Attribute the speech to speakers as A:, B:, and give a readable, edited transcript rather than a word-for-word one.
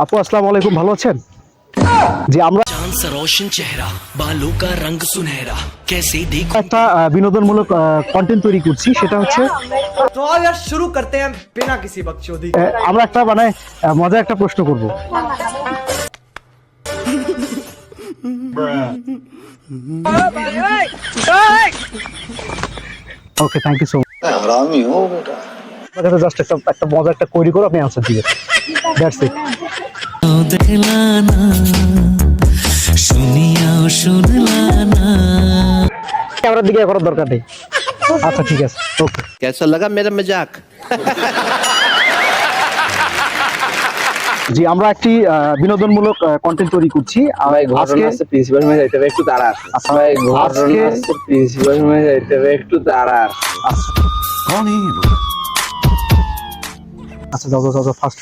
A: আপু আসসালামু আলাইকুম, ভালো আছেন? জি, আমরা
B: चांद सा रोशन चेहरा बालों का रंग सुनहरा कैसे देखूं
A: একটা বিনোদনমূলক কন্টেন্ট তৈরি করছি, সেটা হচ্ছে
C: तो आओ यार शुरू करते हैं बिना किसी बकचोदी के।
A: আমরা একটা মানে মজার একটা প্রশ্ন করব। ওকে, থ্যাংক ইউ সো মাচ।
D: हरामी हो बेटा।
A: আপনার জাস্ট একটা মজা একটা কোয়েরি করো, আপনি आंसर দিবেন। That's it.
B: दिलाना सुनिया सुनलाना
A: ক্যামেরার দিকে করার দরকার নেই। আচ্ছা ঠিক আছে, ওকে।
E: कैसा लगा मेरा मजाक?
A: জি, আমরা একটি বিনোদনমূলক কন্টেন্ট তৈরি করছি।
F: ভাই
A: আজকে
F: ঘটনা আছে প্রিন্সিপাল রুমে যাইতে হবে একটু তাড়া।
A: আচ্ছা,
F: ভাই ঘটনা
A: আজকে
F: আছে প্রিন্সিপাল রুমে যাইতে হবে একটু তাড়া।
A: আচ্ছা যাও ফাস্ট